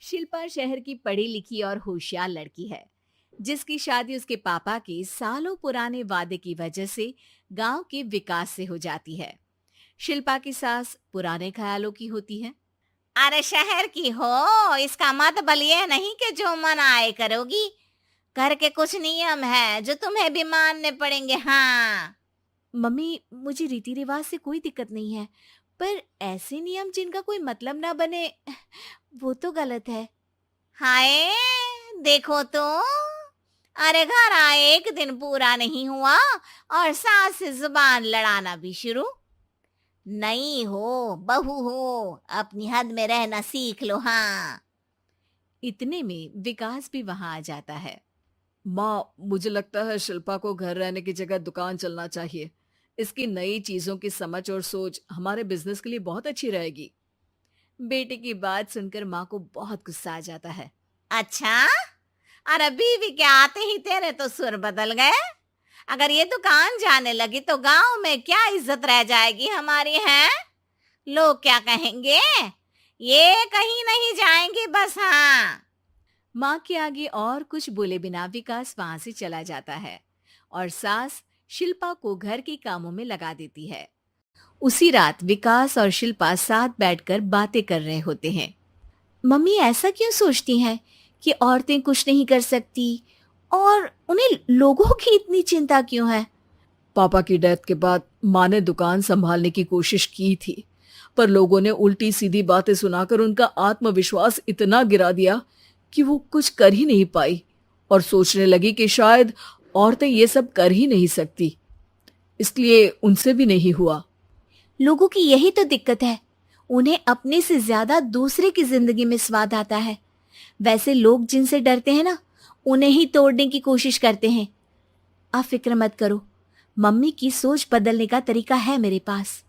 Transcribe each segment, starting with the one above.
शिल्पा शहर की पढ़ी लिखी और होशियार लड़की है, जिसकी शादी उसके पापा के सालों पुराने वादे की वजह से गांव के विकास से हो जाती है। शिल्पा की सास पुराने ख्यालों की होती है। अरे शहर की हो, इसका मतलब ये नहीं कि जो मन आए करोगी। घर के कुछ नियम है जो तुम्हें भी मानने पड़ेंगे। हाँ। मम्मी, मुझे रीति रिवाज से कोई दिक्कत नहीं है, पर ऐसे नियम जिनका कोई मतलब ना बने, वो तो गलत है। हाय, देखो तो। अरे घर आए एक दिन पूरा नहीं हुआ और सास से जुबान लड़ाना भी शुरू। नई हो, बहू हो, अपनी हद में रहना सीख लो। हाँ। इतने में विकास भी वहां आ जाता है। माँ, मुझे लगता है शिल्पा को घर रहने की जगह दुकान चलना चाहिए। इसकी नई चीजों की समझ और सोच हमारे बिजनेस के लिए बहुत अच्छी रहेगी। बेटे की बात सुनकर माँ को बहुत गुस्सा आ जाता है। अच्छा। अरे बीवी के आते ही तेरे तो सुर बदल गए। अगर ये दुकान जाने लगी तो गांव में क्या इज्जत रह जाएगी हमारी है। लोग क्या कहेंगे। ये कहीं नहीं जाएंगी बस। हाँ। माँ के आगे और कुछ बोले बिना विकास वहां से चला जाता है और सास शिल्पा को घर के कामों में लगा देती है। उसी रात विकास और शिल्पा साथ बैठकर बातें कर रहे होते हैं। मम्मी ऐसा क्यों सोचती हैं कि औरतें कुछ नहीं कर सकती, और उन्हें लोगों की इतनी चिंता क्यों है? पापा की डेथ के बाद माँ ने दुकान संभालने की कोशिश की थी, पर लोगों ने उल्टी सीधी बातें सुनाकर उनका आत्मविश्वास इतना गिरा दिया कि वो कुछ कर ही नहीं पाई और सोचने लगी कि शायद औरतें ये सब कर ही नहीं सकती, इसलिए उनसे भी नहीं हुआ। लोगों की यही तो दिक्कत है, उन्हें अपने से ज्यादा दूसरे की जिंदगी में स्वाद आता है। वैसे लोग जिनसे डरते हैं ना, उन्हें ही तोड़ने की कोशिश करते हैं। आप फिक्र मत करो, मम्मी की सोच बदलने का तरीका है मेरे पास।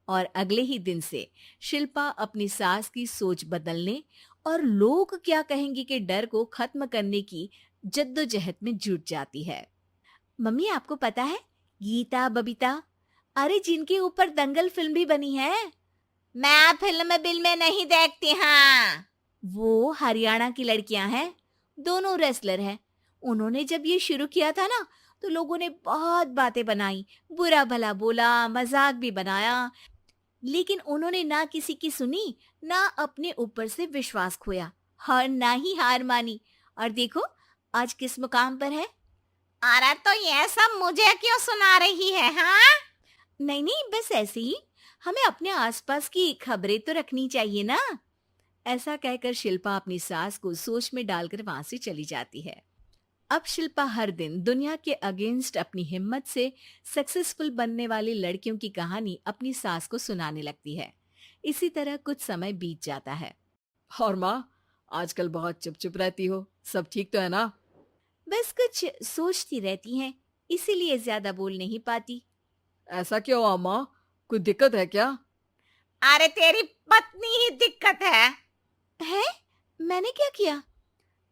और अगले ही दिन से शिल्पा अपनी सास की सोच बदलने और लोग क्या कहेंगे के डर को खत्म करने की जद्दोजहद में जुट जाती है। मम्मी, आपको पता है, गीता बबीता, अरे जिनके ऊपर दंगल फिल्म भी बनी है, मैं फिल्म बिल में नहीं देखती। हाँ। वो हरियाणा की लड़कियां हैं। दोनों रेसलर हैं। उन्होंने जब ये शुरू किया था ना, तो लोगों ने बहुत बातें बनाई, बुरा भला बोला, मजाक भी बनाया, लेकिन उन्होंने ना किसी की सुनी, ना अपने ऊपर से विश्वास खोया और ना ही हार मानी। और देखो, आज किस मुकाम पर है। अरे तो ये सब मुझे क्यों सुना रही है। हाँ। नहीं नहीं, बस ऐसे ही, हमें अपने आसपास की खबरें तो रखनी चाहिए ना। ऐसा कहकर शिल्पा अपनी सास को सोच में डालकर वहां से चली जाती है। अब शिल्पा हर दिन दुनिया के अगेंस्ट अपनी हिम्मत से सक्सेसफुल बनने वाली लड़कियों की कहानी अपनी सास को सुनाने लगती है। इसी तरह कुछ समय बीत जाता है। और माँ, आजकल बहुत चुप चुप रहती हो, सब ठीक तो है ना? बस कुछ सोचती रहती हैं, इसीलिए ज्यादा बोल नहीं पाती। ऐसा क्यों अम्मा? कोई दिक्कत है क्या? अरे तेरी पत्नी ही दिक्कत है? मैंने क्या किया?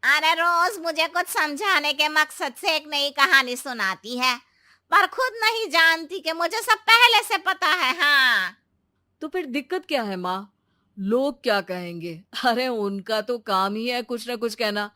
अरे रोज मुझे कुछ समझाने के मकसद से एक नई कहानी सुनाती है, पर खुद नहीं जानती कि मुझे सब पहले से पता है। हाँ। तो फिर दिक्कत क्या है माँ? लोग क्या कहेंगे? अरे उनका तो काम ही है कुछ ना कुछ कहना।